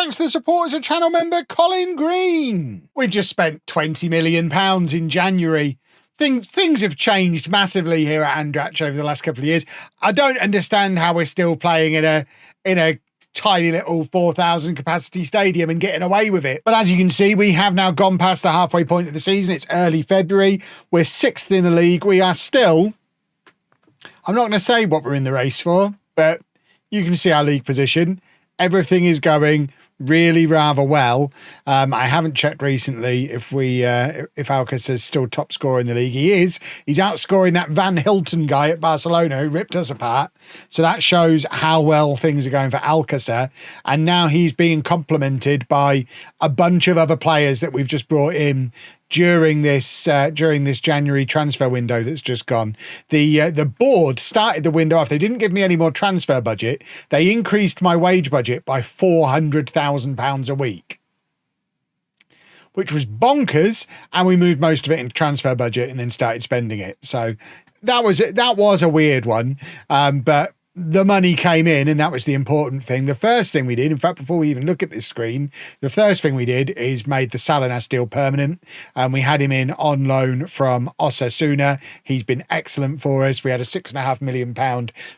thanks to the support as a channel member, Colin Green. We've just spent £20 million in January. Things have changed massively here at Andratx over the last couple of years. I don't understand how we're still playing in a tiny little 4,000 capacity stadium and getting away with it. But as you can see, we have now gone past the halfway point of the season. It's early February. We're 6th in the league. We are still, I'm not going to say what we're in the race for, but you can see our league position. Everything is going really rather well. I haven't checked recently if Alcacer is still top scorer in the league. He is. He's outscoring that Van Hilton guy at Barcelona who ripped us apart. So that shows how well things are going for Alcacer. And now he's being complemented by a bunch of other players that we've just brought in during this January transfer window that's just gone. The board started the window off. They didn't give me any more transfer budget. They increased my wage budget by £400,000 a week, which was bonkers. And we moved most of it into transfer budget and then started spending it. So that was a weird one. But the money came in, and that was the important thing. The first thing we did, in fact, before we even look at this screen, the first thing we did is made the Salinas deal permanent. We had him in on loan from Osasuna. He's been excellent for us. We had a £6.5 million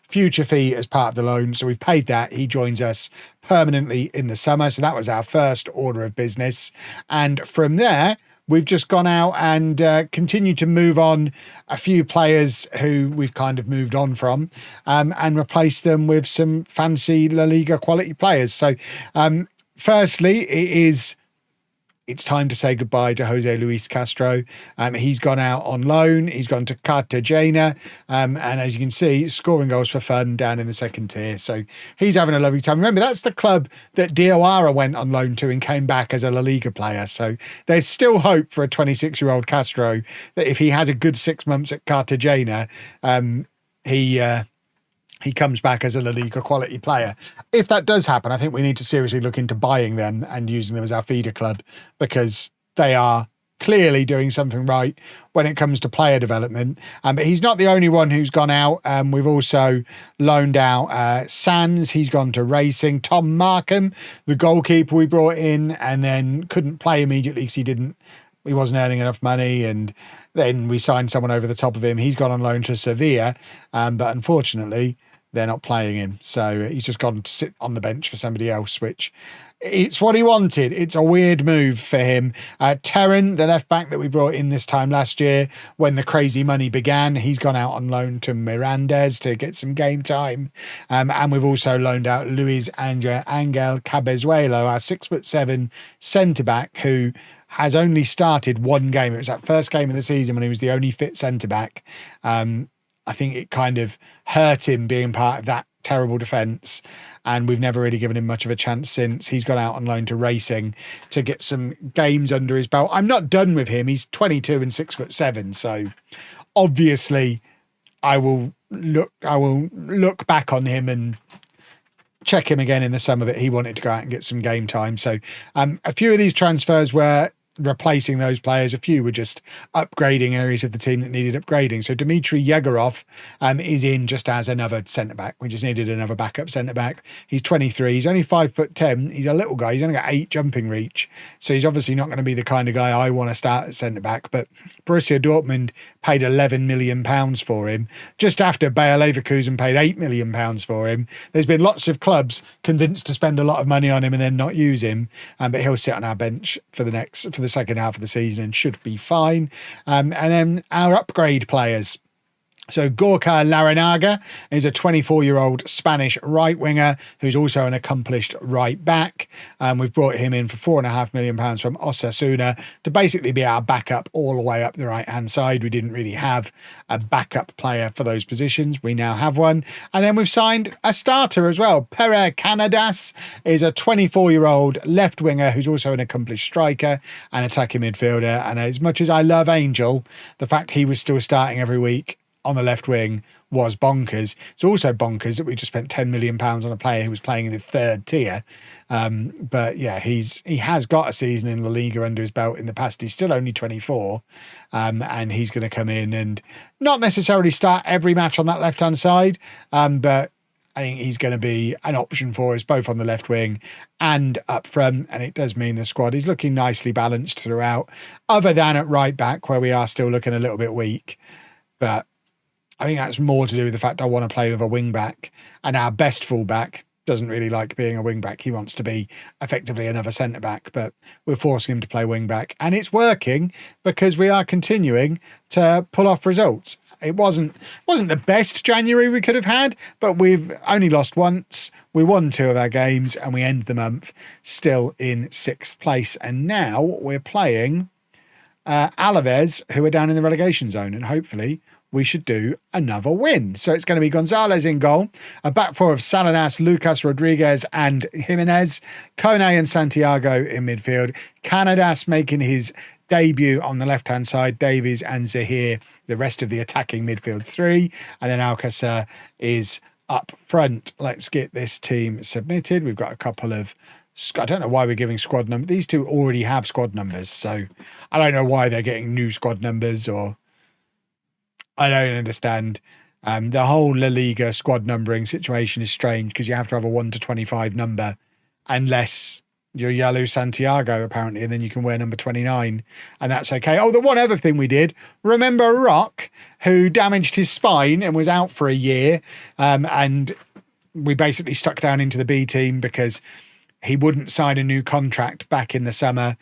future fee as part of the loan, so we've paid that. He joins us permanently in the summer. So that was our first order of business. And from there, we've just gone out and continued to move on a few players who we've kind of moved on from and replaced them with some fancy La Liga quality players. So firstly, it's time to say goodbye to Jose Luis Castro. He's gone out on loan. He's gone to Cartagena. And as you can see, scoring goals for fun down in the second tier. So he's having a lovely time. Remember, that's the club that Diawara went on loan to and came back as a La Liga player. So there's still hope for a 26-year-old Castro that if he has a good 6 months at Cartagena, he comes back as a La Liga quality player. If that does happen, I think we need to seriously look into buying them and using them as our feeder club, because they are clearly doing something right when it comes to player development. But he's not the only one who's gone out. We've also loaned out Sands. He's gone to Racing. Tom Markham, the goalkeeper we brought in and then couldn't play immediately because he wasn't earning enough money, and then we signed someone over the top of him. He's gone on loan to Sevilla, but unfortunately they're not playing him. So he's just gone to sit on the bench for somebody else, which it's what he wanted. It's a weird move for him. Terran, the left back that we brought in this time last year when the crazy money began, he's gone out on loan to Mirandes to get some game time. And we've also loaned out Luis Angel Cabezuelo, our 6'7" centre-back, who has only started one game. It was that first game of the season when he was the only fit centre-back. I think it kind of hurt him being part of that terrible defence, and we've never really given him much of a chance since. He's gone out on loan to Racing to get some games under his belt. I'm not done with him. He's 22 and 6'7", so obviously I will look back on him and check him again in the summer, but he wanted to go out and get some game time. So a few of these transfers were replacing those players. A few were just upgrading areas of the team that needed upgrading. So Dmitry Yegorov is in just as another centre-back. We just needed another backup centre-back. He's 23. He's only 5'10". He's a little guy. He's only got 8 jumping reach. So he's obviously not going to be the kind of guy I want to start at centre-back. But Borussia Dortmund paid £11 million for him, just after Bayer Leverkusen paid £8 million for him. There's been lots of clubs convinced to spend a lot of money on him and then not use him. But he'll sit on our bench for the second half of the season and should be fine. And then our upgrade players. So Gorka Laranaga is a 24-year-old Spanish right winger who's also an accomplished right back. We've brought him in for £4.5 million from Osasuna to basically be our backup all the way up the right-hand side. We didn't really have a backup player for those positions. We now have one. And then we've signed a starter as well. Pere Canadas is a 24-year-old left winger who's also an accomplished striker and attacking midfielder. And as much as I love Angel, the fact he was still starting every week on the left wing was bonkers. It's also bonkers that we just spent £10 million on a player who was playing in the third tier. But yeah, he has got a season in La Liga under his belt in the past. He's still only 24, and he's going to come in and not necessarily start every match on that left-hand side, but I think he's going to be an option for us both on the left wing and up front. And it does mean the squad is looking nicely balanced throughout, other than at right back where we are still looking a little bit weak. But I think that's more to do with the fact I want to play with a wing back, and our best fullback doesn't really like being a wing back. He wants to be effectively another centre back, but we're forcing him to play wing back, and it's working because we are continuing to pull off results. It wasn't the best January we could have had, but we've only lost once. We won 2 of our games, and we end the month still in 6th place. And now we're playing Alaves, who are down in the relegation zone, and hopefully we should do another win. So it's going to be Gonzalez in goal, a back four of Salinas, Lucas Rodriguez and Jimenez, Kone and Santiago in midfield, Canadas making his debut on the left-hand side, Davies and Zahir, the rest of the attacking midfield 3, and then Alcacer is up front. Let's get this team submitted. We've got a couple of, I don't know why we're giving squad numbers. These two already have squad numbers, so I don't know why they're getting new squad numbers, or I don't understand. The whole La Liga squad numbering situation is strange because you have to have a 1 to 25 number unless you're Yalu Santiago, apparently, and then you can wear number 29, and that's okay. Oh, the one other thing we did, remember Rock, who damaged his spine and was out for a year, and we basically stuck down into the B team because he wouldn't sign a new contract back in the summer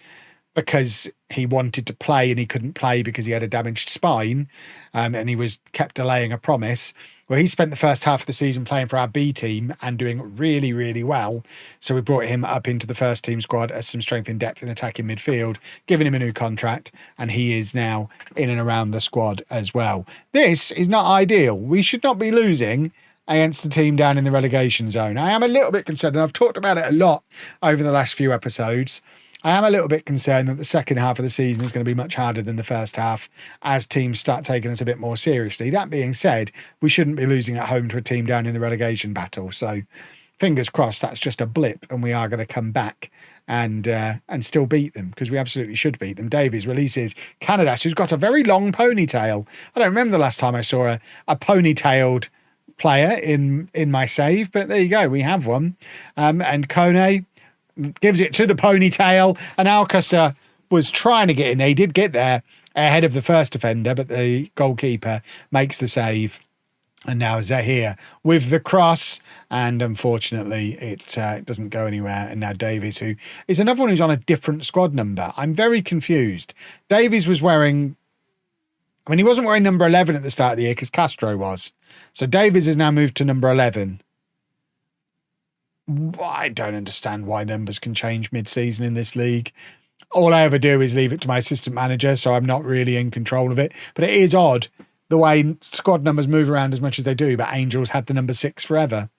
because he wanted to play and he couldn't play because he had a damaged spine, and he was kept delaying a promise. Well, he spent the first half of the season playing for our B team and doing really, really well. So we brought him up into the first team squad as some strength in depth and attacking midfield, giving him a new contract, and he is now in and around the squad as well. This is not ideal. We should not be losing against the team down in the relegation zone. I am a little bit concerned, and I've talked about it a lot over the last few episodes. I am a little bit concerned that the second half of the season is going to be much harder than the first half as teams start taking us a bit more seriously. That being said, we shouldn't be losing at home to a team down in the relegation battle. So fingers crossed that's just a blip and we are going to come back and still beat them, because we absolutely should beat them. Davies releases Canadas, who's got a very long ponytail. I don't remember the last time I saw a ponytailed player in my save, but there you go, we have one. And Kone gives it to the ponytail, and Alcacer was trying to get in there. He did get there ahead of the first defender, but the goalkeeper makes the save. And now Zahir with the cross, and unfortunately it doesn't go anywhere. And now Davies, who is another one who's on a different squad number. I'm very confused. Davies was wearing, I mean, he wasn't wearing number 11 at the start of the year because Castro was. So Davies has now moved to number 11. I don't understand why numbers can change mid-season in this league. All I ever do is leave it to my assistant manager, so I'm not really in control of it. But it is odd the way squad numbers move around as much as they do, but Angels had the number 6 forever.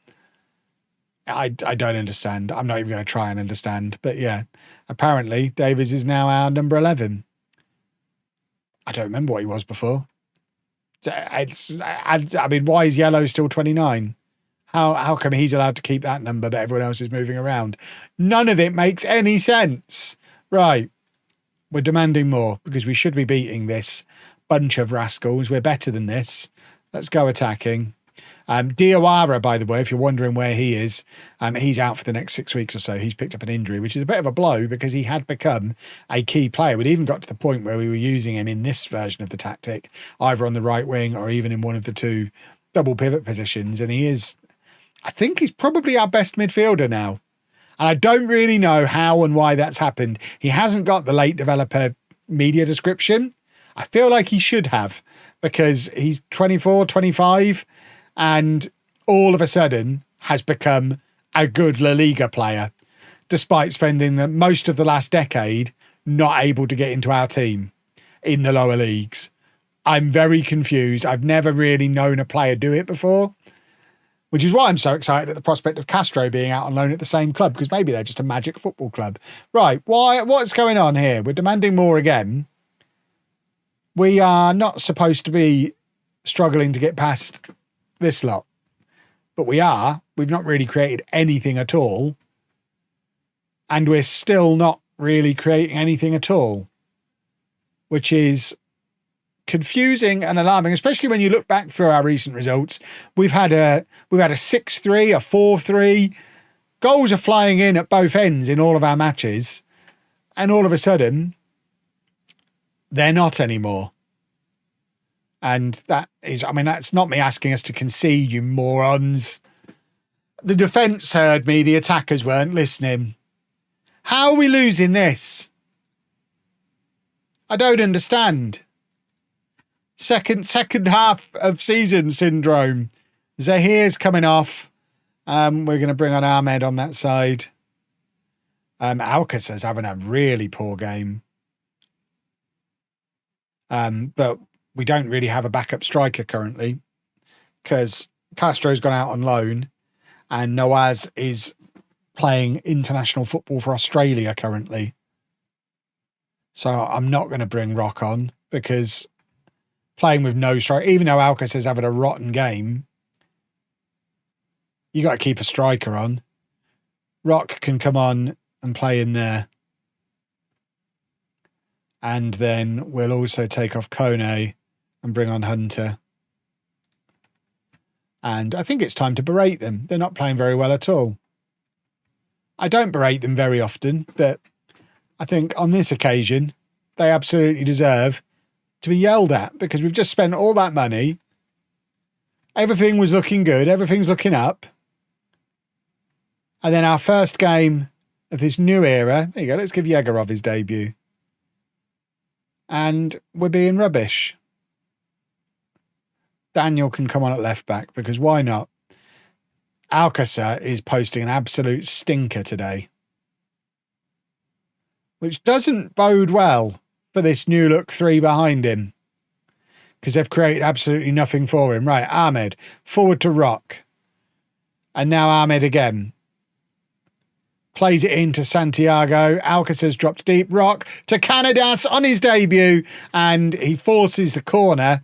I don't understand. I'm not even going to try and understand. But yeah, apparently Davies is now our number 11. I don't remember what he was before. I mean, why is Yellow still 29? How come he's allowed to keep that number, but everyone else is moving around? None of it makes any sense. Right. We're demanding more because we should be beating this bunch of rascals. We're better than this. Let's go attacking. Diawara, by the way, if you're wondering where he is, he's out for the next 6 weeks or so. He's picked up an injury, which is a bit of a blow because he had become a key player. We'd even got to the point where we were using him in this version of the tactic, either on the right wing or even in one of the 2 double pivot positions. And he is, I think he's probably our best midfielder now. And I don't really know how and why that's happened. He hasn't got the late developer media description. I feel like he should have, because he's 24, 25, and all of a sudden has become a good La Liga player, despite spending most of the last decade not able to get into our team in the lower leagues. I'm very confused. I've never really known a player do it before, which is why I'm so excited at the prospect of Castro being out on loan at the same club, because maybe they're just a magic football club. Right, what's going on here? We're demanding more again. We are not supposed to be struggling to get past this lot, but we are. We've not really created anything at all, and we're still not really creating anything at all, which is confusing and alarming, especially when you look back through our recent results. We've had a 6-3, a 4-3. Goals are flying in at both ends in all of our matches, and all of a sudden, they're not anymore. And that is, I mean, that's not me asking us to concede, you morons. The defence heard me, the attackers weren't listening. How are we losing this? I don't understand. Second half of season syndrome. Zahir's coming off. We're going to bring on Ahmed on that side. Alcacer's having a really poor game. But we don't really have a backup striker currently because Castro's gone out on loan and Noaz is playing international football for Australia currently. So I'm not going to bring Rock on because playing with no striker, even though Alcacer's having a rotten game, you got to keep a striker on. Rock can come on and play in there. And then we'll also take off Kone and bring on Hunter. And I think it's time to berate them. They're not playing very well at all. I don't berate them very often, but I think on this occasion, they absolutely deserve to be yelled at because we've just spent all that money. Everything was looking good. Everything's looking up. And then our first game of this new era. There you go. Let's give Yegorov his debut. And we're being rubbish. Daniel can come on at left back because why not? Alcacer is posting an absolute stinker today, which doesn't bode well for this new look three behind him because they've created absolutely nothing for him. Right, Ahmed, forward to Rock. And now Ahmed again. Plays it into Santiago. Alcacer's dropped deep. Rock to Canadas on his debut. And he forces the corner.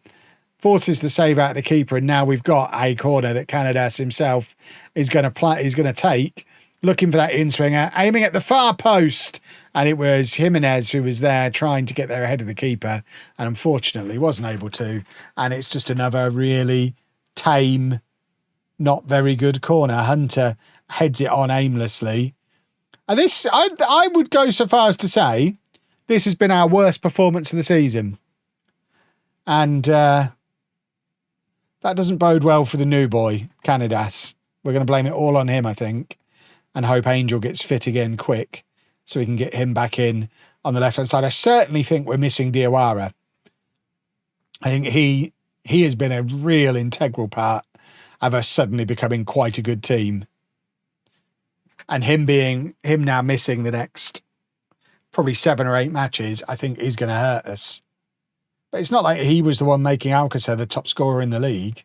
Forces the save out of the keeper. And now we've got a corner that Canadas himself is going to play. He's going to take. Looking for that in-swinger. Aiming at the far post. And it was Jimenez who was there trying to get there ahead of the keeper. And unfortunately wasn't able to. And it's just another really tame, not very good corner. Hunter heads it on aimlessly. And this, I would go so far as to say, this has been our worst performance of the season. And that doesn't bode well for the new boy, Canadas. We're going to blame it all on him, I think, and hope Angel gets fit again quick so we can get him back in on the left-hand side. I certainly think we're missing Diawara. I think he has been a real integral part of us suddenly becoming quite a good team. And him now missing the next probably 7 or 8 matches, I think is going to hurt us. But it's not like he was the one making Alcacer the top scorer in the league.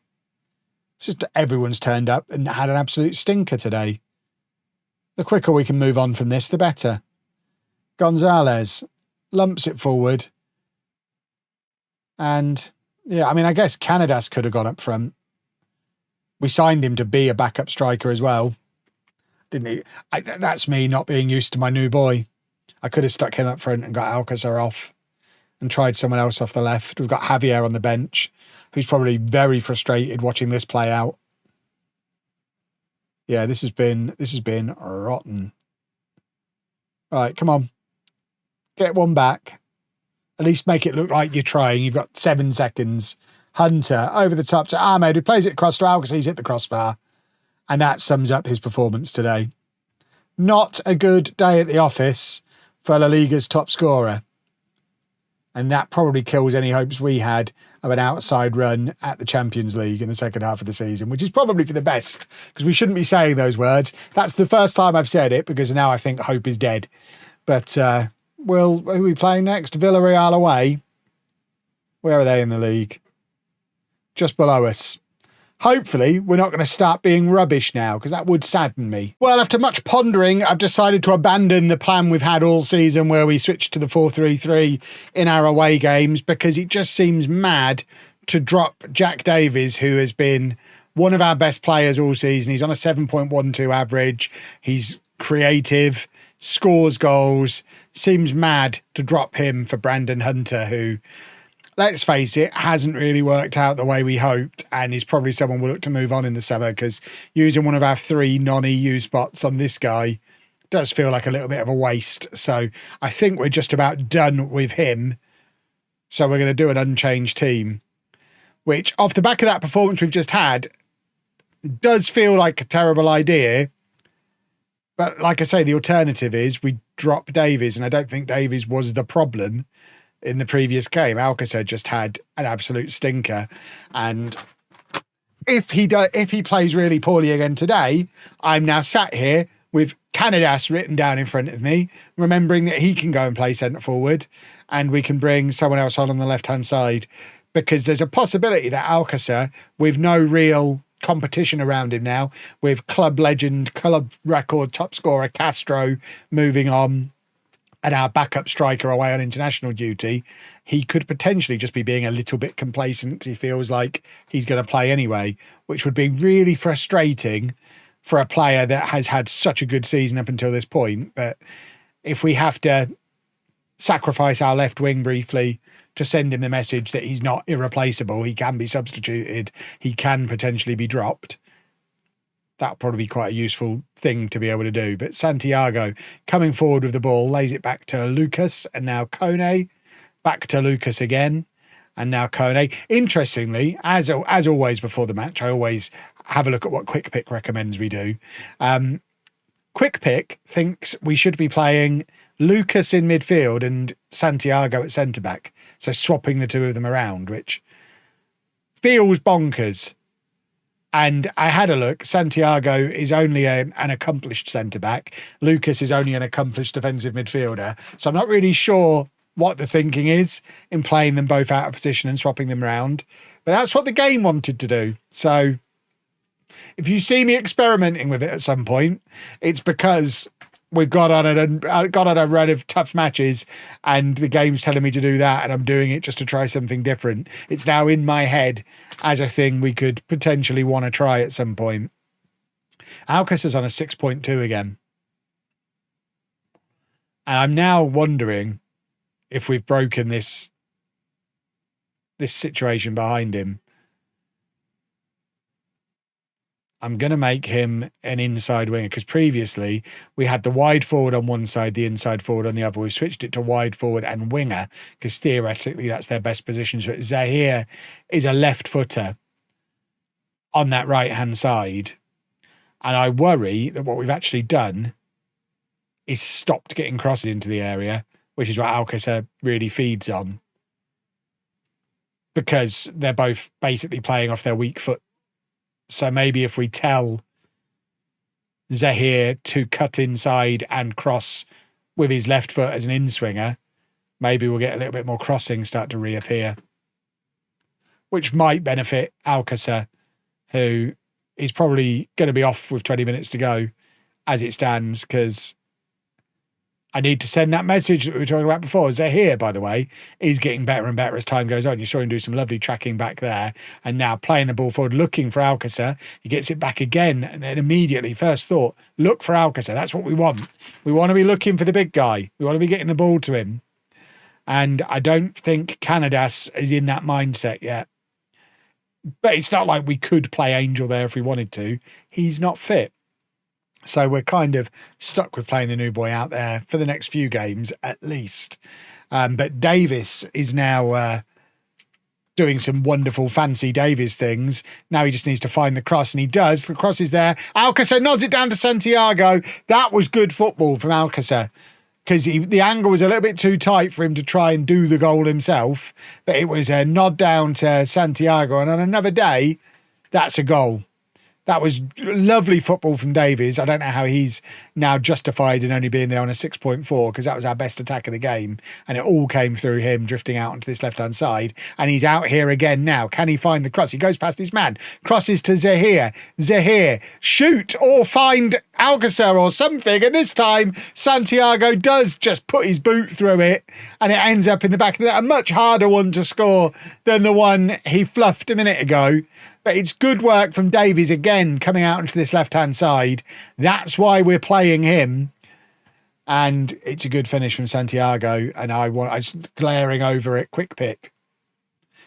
It's just everyone's turned up and had an absolute stinker today. The quicker we can move on from this, the better. Gonzalez lumps it forward. And yeah, I mean, I guess Canadas could have gone up front. We signed him to be a backup striker as well. Didn't he? That's me not being used to my new boy. I could have stuck him up front and got Alcacer off and tried someone else off the left. We've got Javier on the bench, who's probably very frustrated watching this play out. Yeah, this has been rotten. Right, come on. Get one back. At least make it look like you're trying. You've got 7 seconds. Hunter over the top to Ahmed, who plays it across to Alcacer. He's hit the crossbar. And that sums up his performance today. Not a good day at the office for La Liga's top scorer. And that probably kills any hopes we had of an outside run at the Champions League in the second half of the season, which is probably for the best, because we shouldn't be saying those words. That's the first time I've said it, because now I think hope is dead. But who are we playing next? Villarreal away. Where are they in the league? Just below us. Hopefully, we're not going to start being rubbish now, because that would sadden me. Well, after much pondering, I've decided to abandon the plan we've had all season where we switched to the 4-3-3 in our away games, because it just seems mad to drop Jack Davies, who has been one of our best players all season. He's on a 7.12 average. He's creative, scores goals. Seems mad to drop him for Brandon Hunter, who let's face it, hasn't really worked out the way we hoped, and is probably someone we'll look to move on in the summer, because using one of our 3 non-EU spots on this guy does feel like a little bit of a waste. So I think we're just about done with him. So we're going to do an unchanged team, which off the back of that performance we've just had does feel like a terrible idea. But like I say, the alternative is we drop Davies, and I don't think Davies was the problem in the previous game. Alcacer just had an absolute stinker, and if he plays really poorly again today, I'm now sat here with Canadas written down in front of me, remembering that he can go and play centre forward, and we can bring someone else on the left hand side, because there's a possibility that Alcacer, with no real competition around him now, with club legend, club record top scorer Castro moving on, and our backup striker away on international duty, he could potentially just be being a little bit complacent. He feels like he's going to play anyway, which would be really frustrating for a player that has had such a good season up until this point. But if we have to sacrifice our left wing briefly to send him the message that he's not irreplaceable, he can be substituted, he can potentially be dropped, that'll probably be quite a useful thing to be able to do. But Santiago coming forward with the ball, lays it back to Lucas, and now Kone, back to Lucas again, and now Kone. Interestingly, as always before the match, I always have a look at what Quick Pick recommends we do. Quick Pick thinks we should be playing Lucas in midfield and Santiago at centre-back, so swapping the two of them around, which feels bonkers. And I had a look. Santiago is only an accomplished centre-back. Lucas is only an accomplished defensive midfielder. So I'm not really sure what the thinking is in playing them both out of position and swapping them around. But that's what the game wanted to do. So if you see me experimenting with it at some point, it's because we've got on a run of tough matches and the game's telling me to do that, and I'm doing it just to try something different. It's now in my head as a thing we could potentially want to try at some point. Alcacer's on a 6.2 again. And I'm now wondering if we've broken this situation behind him. I'm going to make him an inside winger, because previously we had the wide forward on one side, the inside forward on the other. We've switched it to wide forward and winger, because theoretically that's their best positions. But Zahir is a left footer on that right-hand side. And I worry that what we've actually done is stopped getting crosses into the area, which is what Alcacer really feeds on, because they're both basically playing off their weak foot. So maybe if we tell Zahir to cut inside and cross with his left foot as an in-swinger, maybe we'll get a little bit more crossing start to reappear, which might benefit Alcacer, who is probably going to be off with 20 minutes to go as it stands, because I need to send that message that we were talking about before. Zahir, by the way, is getting better and better as time goes on. You saw him do some lovely tracking back there, and now playing the ball forward, looking for Alcacer. He gets it back again, and then immediately, first thought, look for Alcacer. That's what we want. We want to be looking for the big guy. We want to be getting the ball to him. And I don't think Canadas is in that mindset yet. But it's not like we could play Angel there if we wanted to. He's not fit. So we're kind of stuck with playing the new boy out there for the next few games at least. But Davis is now doing some wonderful fancy Davis things. Now he just needs to find the cross, and he does. The cross is there. Alcacer nods it down to Santiago. That was good football from Alcacer, because the angle was a little bit too tight for him to try and do the goal himself. But it was a nod down to Santiago, and on another day, that's a goal. That was lovely football from Davies. I don't know how he's now justified in only being there on a 6.4, because that was our best attack of the game. And it all came through him drifting out onto this left-hand side. And he's out here again now. Can he find the cross? He goes past his man. Crosses to Zahir. Zahir, shoot or find Alcacer or something. And this time, Santiago does just put his boot through it. And it ends up in the back of the net. A much harder one to score than the one he fluffed a minute ago. But it's good work from Davies again, coming out into this left-hand side. That's why we're playing him. And it's a good finish from Santiago. And I was glaring over at Quick Pick.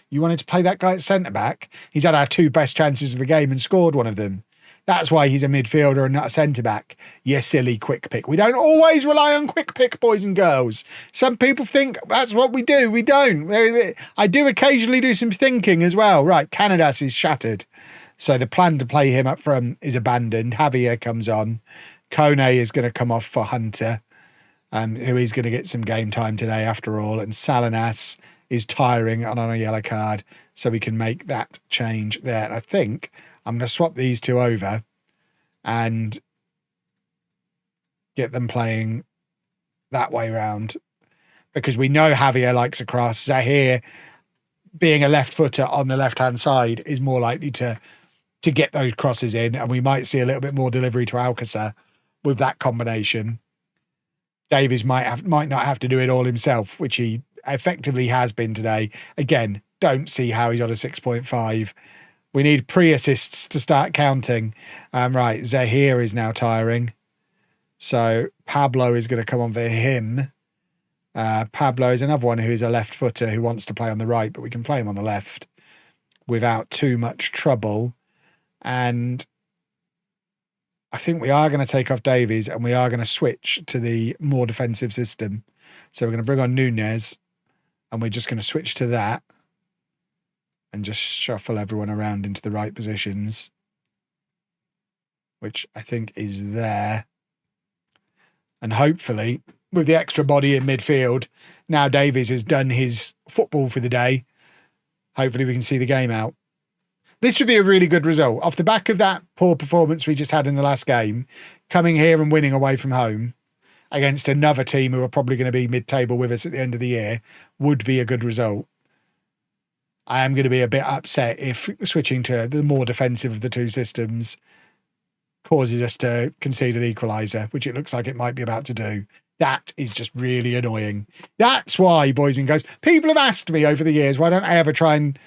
You wanted to play that guy at centre-back? He's had our 2 best chances of the game and scored one of them. That's why he's a midfielder and not a centre-back. You silly quick pick. We don't always rely on quick pick, boys and girls. Some people think that's what we do. We don't. I do occasionally do some thinking as well. Right, Canadas is shattered. So the plan to play him up front is abandoned. Javier comes on. Kone is going to come off for Hunter, who is going to get some game time today after all. And Salinas is tiring and on a yellow card. So we can make that change there. And I think I'm going to swap these 2 over and get them playing that way round, because we know Javier likes a cross. Zahir, being a left footer on the left-hand side, is more likely to get those crosses in, and we might see a little bit more delivery to Alcácer with that combination. Davies might not have to do it all himself, which he effectively has been today. Again, don't see how he's on a 6.5. We need pre-assists to start counting. Right, Zahir is now tiring. So Pablo is going to come on for him. Pablo is another one who is a left footer who wants to play on the right, but we can play him on the left without too much trouble. And I think we are going to take off Davies and we are going to switch to the more defensive system. So we're going to bring on Núñez and we're just going to switch to that and just shuffle everyone around into the right positions, which I think is there. And hopefully, with the extra body in midfield, now Davies has done his football for the day. Hopefully we can see the game out. This would be a really good result. Off the back of that poor performance we just had in the last game, coming here and winning away from home against another team who are probably going to be mid-table with us at the end of the year would be a good result. I am going to be a bit upset if switching to the more defensive of the 2 systems causes us to concede an equaliser, which it looks like it might be about to do. That is just really annoying. That's why, boys and girls, people have asked me over the years, why don't I ever try and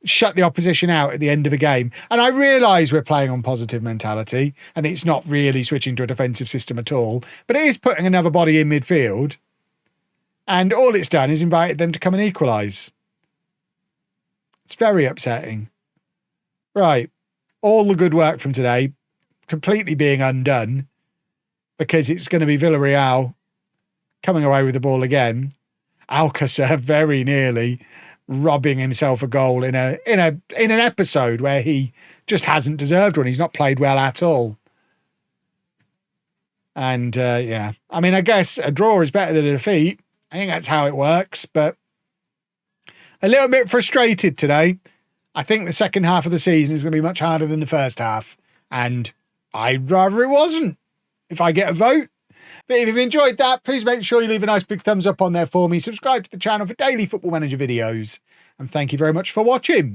shut the opposition out at the end of a game? And I realise we're playing on positive mentality and it's not really switching to a defensive system at all, but it is putting another body in midfield. And all it's done is invited them to come and equalise. It's very upsetting. Right. All the good work from today completely being undone because it's going to be Villarreal coming away with the ball again. Alcácer very nearly robbing himself a goal in an episode where he just hasn't deserved one. He's not played well at all. And yeah, I mean, I guess a draw is better than a defeat. I think that's how it works, but a little bit frustrated today. I think the second half of the season is going to be much harder than the first half, and I'd rather it wasn't if I get a vote. But if you've enjoyed that, please make sure you leave a nice big thumbs up on there for me. Subscribe to the channel for daily Football Manager videos. And thank you very much for watching.